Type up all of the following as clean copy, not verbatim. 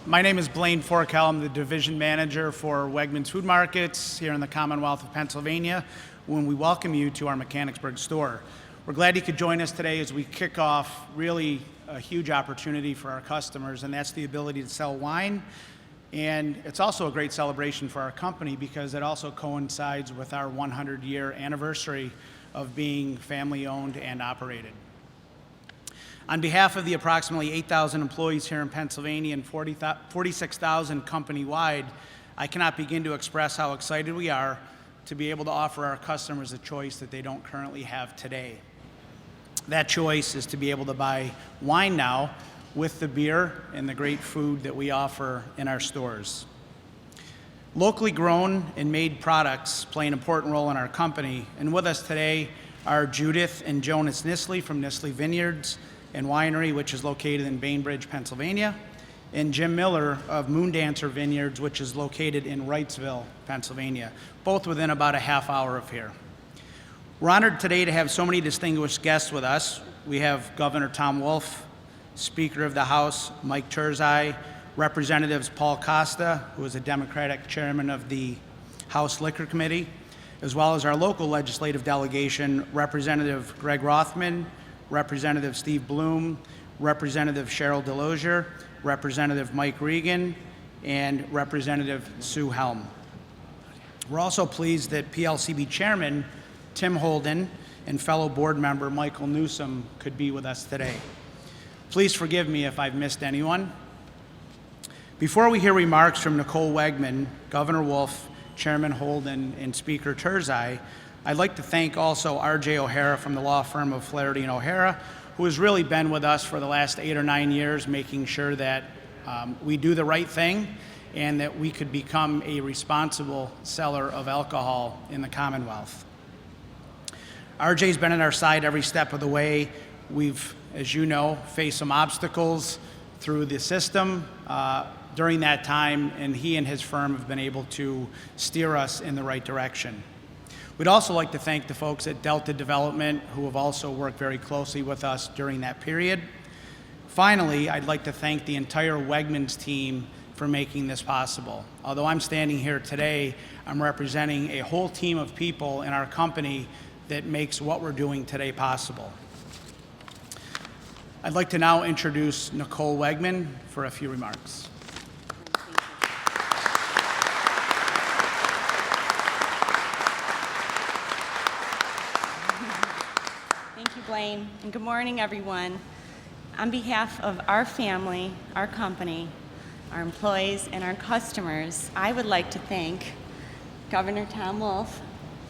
My name is Blaine Forkel. I'm the division manager for Wegmans Food Markets here in the Commonwealth of Pennsylvania. When we welcome you to our Mechanicsburg store. We're glad you could join us today as we kick off really a huge opportunity for our customers, and that's the ability to sell wine. And it's also a great celebration for our company because it also coincides with our 100-year anniversary of being family-owned and operated. On behalf of the approximately 8,000 employees here in Pennsylvania and 46,000 company-wide, I cannot begin to express how excited we are to be able to offer our customers a choice that they don't currently have today. That choice is to be able to buy wine now with the beer and the great food that we offer in our stores. Locally grown and made products play an important role in our company, and with us today are Judith and Jonas Nisley from Nisley Vineyards and Winery, which is located in Bainbridge, Pennsylvania, and Jim Miller of Moondancer Vineyards, which is located in Wrightsville, Pennsylvania, both within about a half hour of here. We're honored today to have so many distinguished guests with us. We have Governor Tom Wolf, Speaker of the House Mike Turzai, Representatives Paul Costa, who is a Democratic chairman of the House Liquor Committee, as well as our local legislative delegation, Representative Greg Rothman, Representative Steve Bloom, Representative Cheryl Delosier, Representative Mike Regan, and Representative Sue Helm. We're also pleased that PLCB Chairman Tim Holden and fellow board member Michael Newsom could be with us today. Please forgive me if I've missed anyone. Before we hear remarks from Nicole Wegman, Governor Wolf, Chairman Holden, and Speaker Turzai, I'd like to thank also R.J. O'Hara from the law firm of Flaherty and O'Hara, who has really been with us for the last 8 or 9 years, making sure that we do the right thing and that we could become a responsible seller of alcohol in the Commonwealth. RJ's been on our side every step of the way. We've, as you know, faced some obstacles through the system during that time, and he and his firm have been able to steer us in the right direction. We'd also like to thank the folks at Delta Development who have also worked very closely with us during that period. Finally, I'd like to thank the entire Wegmans team for making this possible. Although I'm standing here today, I'm representing a whole team of people in our company that makes what we're doing today possible. I'd like to now introduce Nicole Wegman for a few remarks. Blaine, and good morning, everyone. On behalf of our family, our company, our employees, and our customers, I would like to thank Governor Tom Wolf,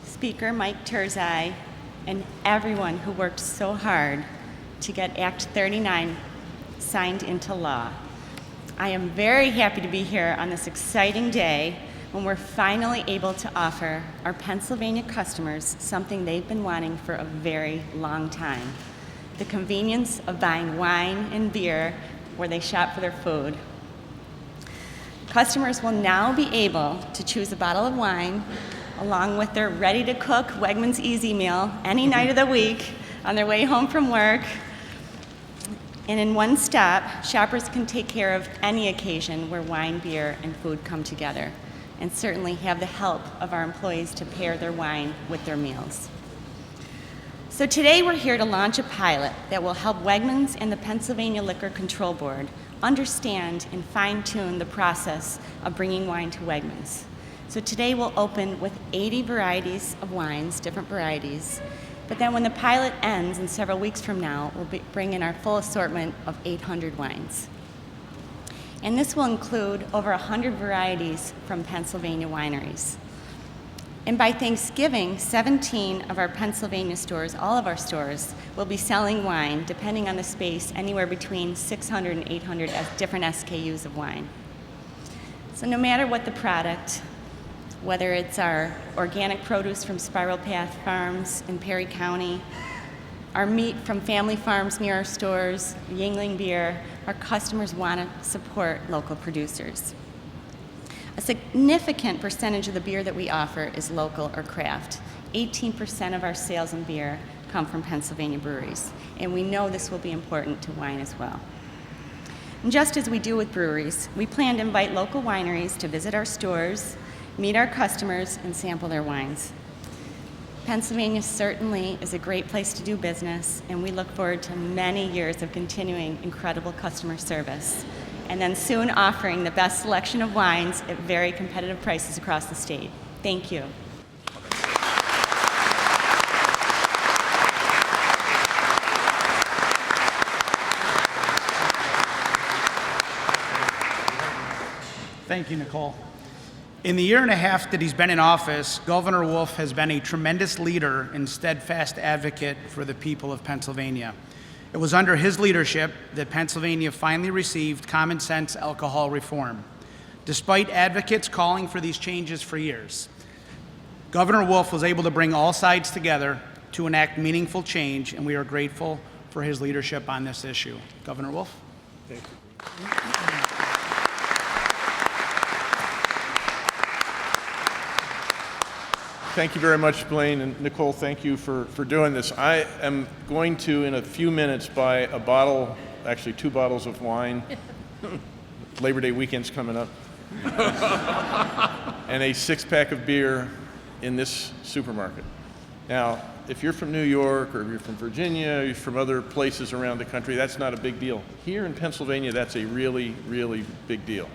Speaker Mike Turzai, and everyone who worked so hard to get Act 39 signed into law. I am very happy to be here on this exciting day when we're finally able to offer our Pennsylvania customers something they've been wanting for a very long time: the convenience of buying wine and beer where they shop for their food. Customers will now be able to choose a bottle of wine along with their ready-to-cook Wegmans Easy Meal any night of the week on their way home from work. And in one stop, shoppers can take care of any occasion where wine, beer, and food come together, and certainly have the help of our employees to pair their wine with their meals. So today we're here to launch a pilot that will help Wegmans and the Pennsylvania Liquor Control Board understand and fine-tune the process of bringing wine to Wegmans. So today we'll open with 80 varieties of wines, different varieties, but then when the pilot ends in several weeks from now, we'll bring in our full assortment of 800 wines. And this will include over 100 varieties from Pennsylvania wineries. And by Thanksgiving, 17 of our Pennsylvania stores, all of our stores, will be selling wine, depending on the space, anywhere between 600 and 800 different SKUs of wine. So no matter what the product, whether it's our organic produce from Spiral Path Farms in Perry County, our meat from family farms near our stores, Yuengling beer, our customers want to support local producers. A significant percentage of the beer that we offer is local or craft. 18% of our sales in beer come from Pennsylvania breweries, and we know this will be important to wine as well. And just as we do with breweries, we plan to invite local wineries to visit our stores, meet our customers, and sample their wines. Pennsylvania certainly is a great place to do business, and we look forward to many years of continuing incredible customer service, and then soon offering the best selection of wines at very competitive prices across the state. Thank you. Thank you, Nicole. In the year and a half that he's been in office, Governor Wolf has been a tremendous leader and steadfast advocate for the people of Pennsylvania. It was under his leadership that Pennsylvania finally received common sense alcohol reform. Despite advocates calling for these changes for years, Governor Wolf was able to bring all sides together to enact meaningful change, and we are grateful for his leadership on this issue. Governor Wolf? Thank you. Thank you very much, Blaine, and Nicole, thank you for doing this. I am going to, in a few minutes, buy a bottle, actually 2 bottles of wine. Labor Day weekend's coming up. And a 6-pack of beer in this supermarket. Now, if you're from New York, or if you're from Virginia, or you're from other places around the country, that's not a big deal. Here in Pennsylvania, that's a really, really big deal.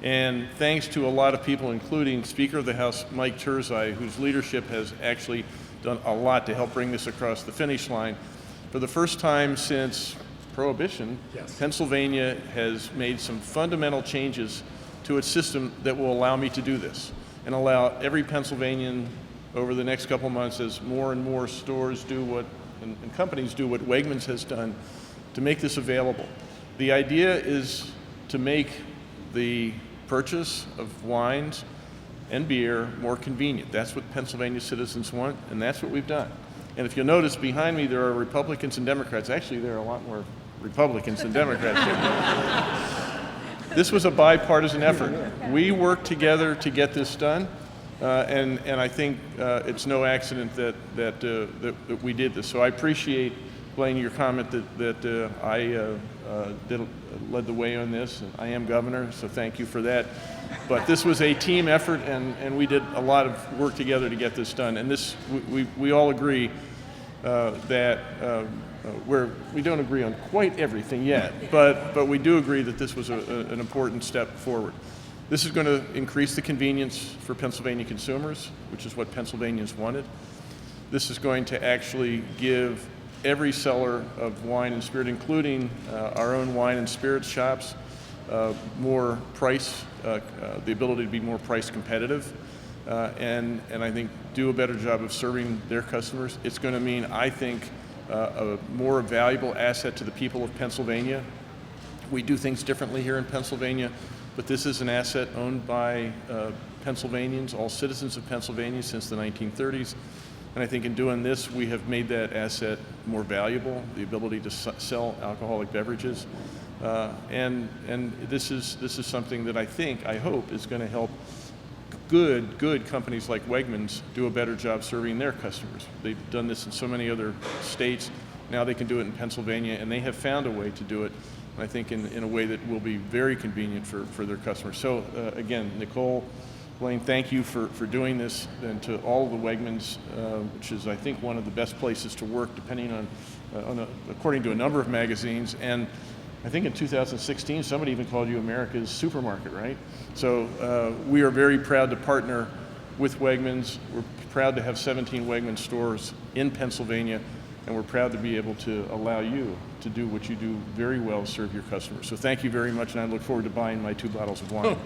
And thanks to a lot of people, including Speaker of the House Mike Turzai, whose leadership has actually done a lot to help bring this across the finish line. For the first time since Prohibition, yes, Pennsylvania has made some fundamental changes to its system that will allow me to do this, and allow every Pennsylvanian over the next couple months, as more and more stores do what, and companies do what Wegmans has done, to make this available. The idea is to make the purchase of wines and beer more convenient. That's what Pennsylvania citizens want, and that's what we've done. And if you'll notice, behind me there are Republicans and Democrats. Actually, there are a lot more Republicans than Democrats here. This was a bipartisan effort. We worked together to get this done, and I think it's no accident that we did this. So I appreciate, Blaine, your comment that I led the way on this. I am governor, so thank you for that. But this was a team effort, and we did a lot of work together to get this done. And this, we all agree that we don't agree on quite everything yet, but we do agree that this was an important step forward. This is going to increase the convenience for Pennsylvania consumers, which is what Pennsylvanians wanted. This is going to actually give every seller of wine and spirit, including our own wine and spirits shops, more price, the ability to be more price competitive, and I think do a better job of serving their customers. It's going to mean, I think, a more valuable asset to the people of Pennsylvania. We do things differently here in Pennsylvania, but this is an asset owned by Pennsylvanians, all citizens of Pennsylvania since the 1930s. And I think in doing this, we have made that asset more valuable, the ability to sell alcoholic beverages. And this is something that I hope is going to help good companies like Wegmans do a better job serving their customers. They've done this in so many other states. Now they can do it in Pennsylvania, and they have found a way to do it, I think, in a way that will be very convenient for their customers. So again, Nicole, Blaine, thank you for doing this, and to all of the Wegmans, which is, I think, one of the best places to work, depending on according to a number of magazines. And I think in 2016, somebody even called you America's supermarket, right? So we are very proud to partner with Wegmans. We're proud to have 17 Wegmans stores in Pennsylvania, and we're proud to be able to allow you to do what you do very well, serve your customers. So thank you very much, and I look forward to buying my 2 bottles of wine.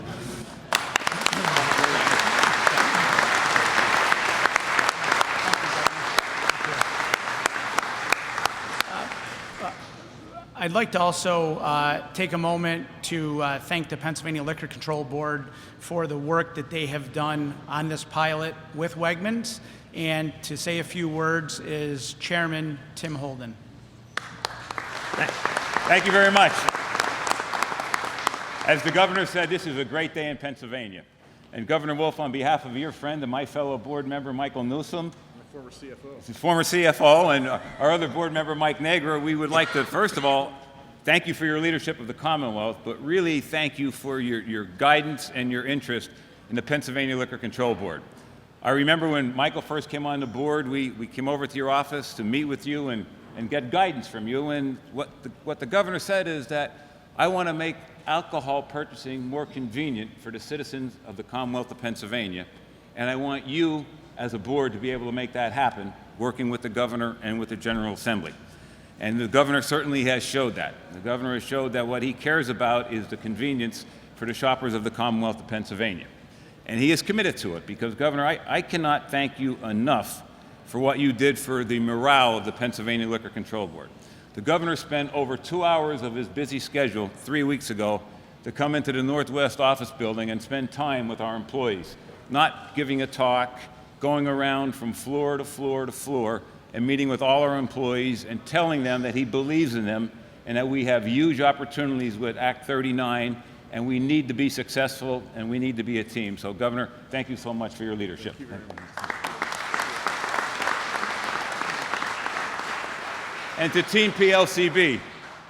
I'd like to also take a moment to thank the Pennsylvania Liquor Control Board for the work that they have done on this pilot with Wegmans, and to say a few words is Chairman Tim Holden. Thank you very much. As the governor said, this is a great day in Pennsylvania. And Governor Wolf, on behalf of your friend and my fellow board member, Michael Newsom, Former CFO. Former CFO, and our other board member, Mike Negra, we would like to, first of all, thank you for your leadership of the Commonwealth, but really thank you for your guidance and your interest in the Pennsylvania Liquor Control Board. I remember when Michael first came on the board, we came over to your office to meet with you and get guidance from you, and what the governor said is that I want to make alcohol purchasing more convenient for the citizens of the Commonwealth of Pennsylvania, and I want you as a board to be able to make that happen, working with the governor and with the General Assembly. And the governor certainly has showed that. The governor has showed that what he cares about is the convenience for the shoppers of the Commonwealth of Pennsylvania. And he is committed to it because, Governor, I cannot thank you enough for what you did for the morale of the Pennsylvania Liquor Control Board. The governor spent over 2 hours of his busy schedule 3 weeks ago to come into the Northwest office building and spend time with our employees, not giving a talk, going around from floor to floor to floor, and meeting with all our employees and telling them that he believes in them and that we have huge opportunities with Act 39 and we need to be successful and we need to be a team. So, Governor, thank you so much for your leadership. And to Team PLCB,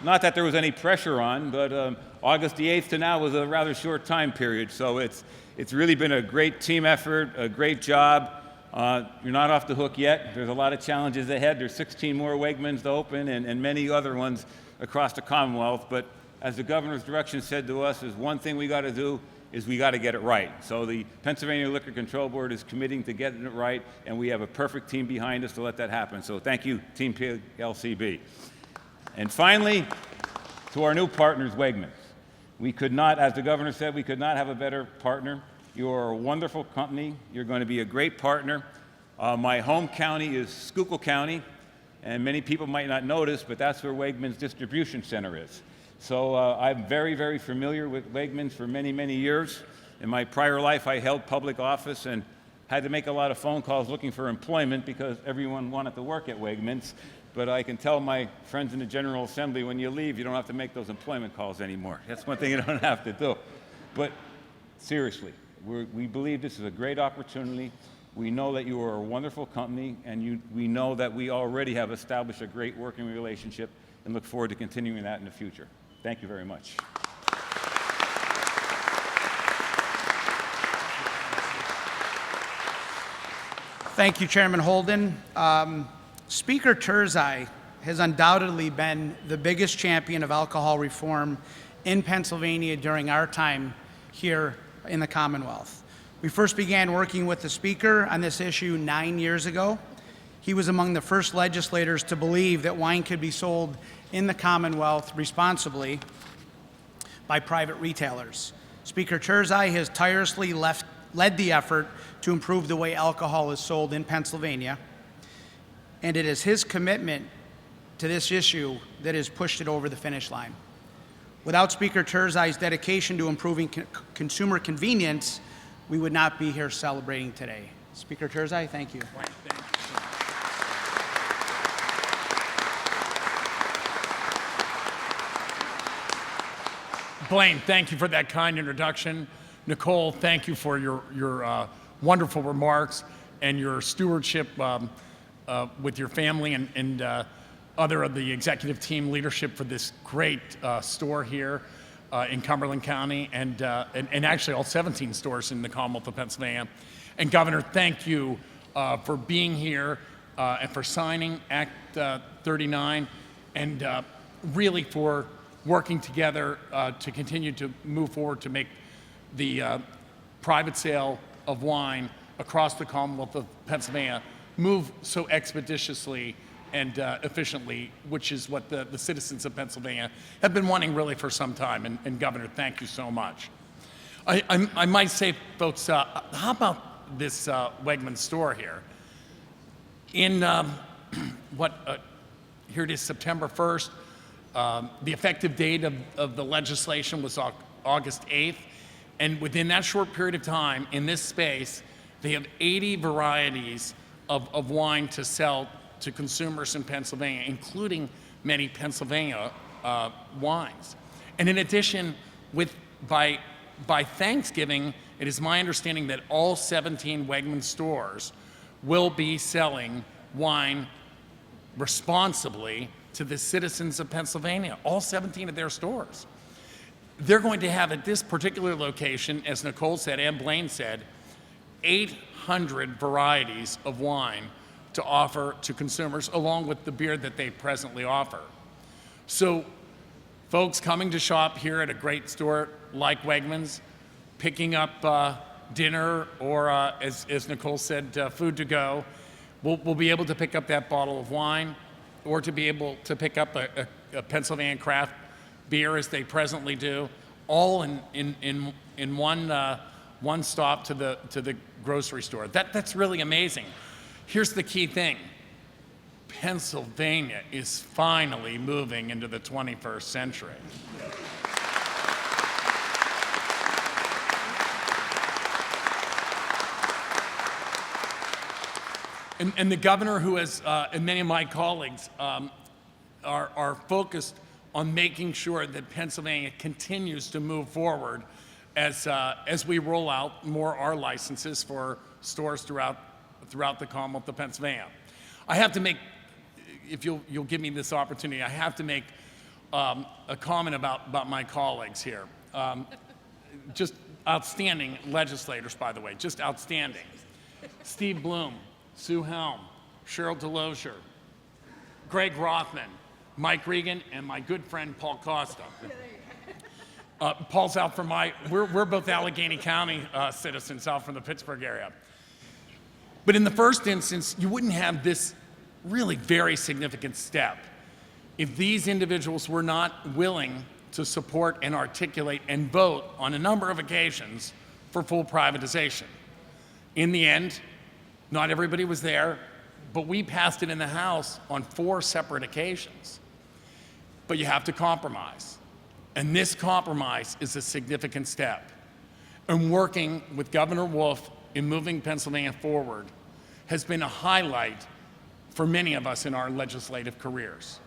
not that there was any pressure on, but August the 8th to now was a rather short time period. So it's really been a great team effort, a great job. You're not off the hook yet. There's a lot of challenges ahead. There's 16 more Wegmans to open and many other ones across the Commonwealth. But as the governor's direction said to us, is one thing we got to do is we got to get it right. So the Pennsylvania Liquor Control Board is committing to getting it right, and we have a perfect team behind us to let that happen. So thank you, Team PLCB. And finally, to our new partners, Wegmans. We could not, as the governor said, we could not have a better partner. You are a wonderful company. You're going to be a great partner. My home county is Schuylkill County, and many people might not notice, but that's where Wegmans Distribution Center is. So I'm very, very familiar with Wegmans for many, many years. In my prior life, I held public office and had to make a lot of phone calls looking for employment because everyone wanted to work at Wegmans. But I can tell my friends in the General Assembly, when you leave, you don't have to make those employment calls anymore. That's one thing you don't have to do. But seriously, we believe this is a great opportunity. We know that you are a wonderful company, and we know that we already have established a great working relationship and look forward to continuing that in the future. Thank you very much. Thank you, Chairman Holden. Speaker Turzai has undoubtedly been the biggest champion of alcohol reform in Pennsylvania during our time here in the Commonwealth. We first began working with the Speaker on this issue 9 years ago. He was among the first legislators to believe that wine could be sold in the Commonwealth responsibly by private retailers. Speaker Turzai has tirelessly led the effort to improve the way alcohol is sold in Pennsylvania, and it is his commitment to this issue that has pushed it over the finish line. Without Speaker Turzai's dedication to improving consumer convenience, we would not be here celebrating today. Speaker Turzai, thank you. Blaine, thank you for that kind introduction. Nicole, thank you for your wonderful remarks and your stewardship with your family and other of the executive team leadership for this great store here in Cumberland County and actually all 17 stores in the Commonwealth of Pennsylvania. And Governor, thank you for being here and for signing Act 39 and really for working together to continue to move forward to make the private sale of wine across the Commonwealth of Pennsylvania move so expeditiously and efficiently, which is what the citizens of Pennsylvania have been wanting really for some time. And Governor, thank you so much. I might say, folks, how about this Wegmans store here? In here it is, September 1st. The effective date of the legislation was August 8th, and within that short period of time, in this space, they have 80 varieties of wine to sell to consumers in Pennsylvania, including many Pennsylvania wines. And in addition, by Thanksgiving, it is my understanding that all 17 Wegmans stores will be selling wine responsibly to the citizens of Pennsylvania, all 17 of their stores. They're going to have at this particular location, as Nicole said and Blaine said, 800 varieties of wine to offer to consumers, along with the beer that they presently offer. So folks coming to shop here at a great store like Wegmans, picking up dinner or, as Nicole said, food to go, will be able to pick up that bottle of wine or to be able to pick up a Pennsylvania craft beer as they presently do, all in one stop to the grocery store. That's really amazing. Here's the key thing. Pennsylvania is finally moving into the 21st century. And the governor, who has, and many of my colleagues, are focused on making sure that Pennsylvania continues to move forward as we roll out more R licenses for stores throughout the Commonwealth of Pennsylvania. I have to make, if you'll give me this opportunity, I have to make a comment about my colleagues here. Just outstanding legislators, by the way, just outstanding. Steve Bloom, Sue Helm, Cheryl DeLozier, Greg Rothman, Mike Regan, and my good friend Paul Costa. Paul's out from we're both Allegheny County citizens out from the Pittsburgh area. But in the first instance, you wouldn't have this really very significant step if these individuals were not willing to support and articulate and vote on a number of occasions for full privatization. In the end, not everybody was there, but we passed it in the House on 4 separate occasions. But you have to compromise. And this compromise is a significant step. And working with Governor Wolf in moving Pennsylvania forward has been a highlight for many of us in our legislative careers.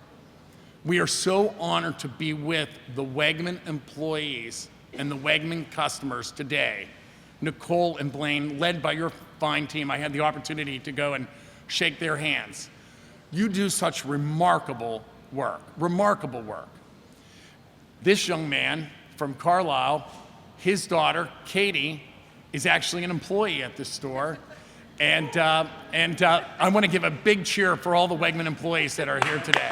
We are so honored to be with the Wegman employees and the Wegman customers today. Nicole and Blaine, led by your fine team, I had the opportunity to go and shake their hands. You do such remarkable work. This young man from Carlisle, his daughter, Katie, is actually an employee at this store. And I want to give a big cheer for all the Wegman employees that are here today.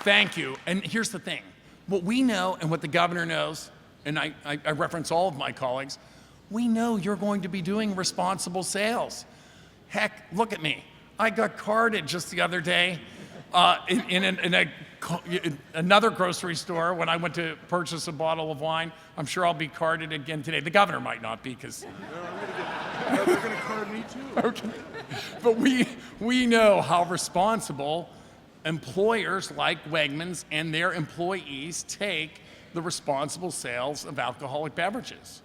Thank you. And here's the thing. What we know and what the governor knows, and I reference all of my colleagues, we know you're going to be doing responsible sales. Heck, look at me. I got carded just the other day in another grocery store when I went to purchase a bottle of wine. I'm sure I'll be carded again today. The governor might not be, because They're going to card me too. okay. But we know how responsible employers like Wegmans and their employees take the responsible sales of alcoholic beverages.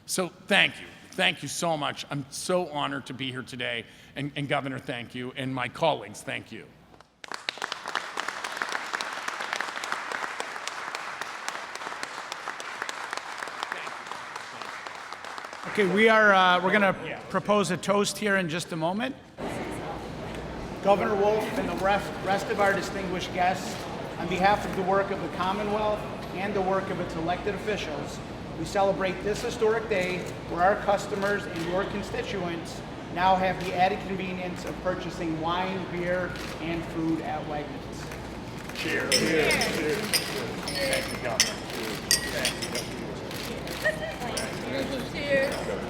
So thank you. Thank you so much. I'm so honored to be here today. And Governor, thank you. And my colleagues, thank you. Okay, we're going to propose a toast here in just a moment. Governor Wolf and the rest of our distinguished guests, on behalf of the work of the Commonwealth and the work of its elected officials, we celebrate this historic day where our customers and your constituents now have the added convenience of purchasing wine, beer, and food at Wegmans. Cheers. Cheers. Cheers. Thank you, Governor. Cheers. Cheers.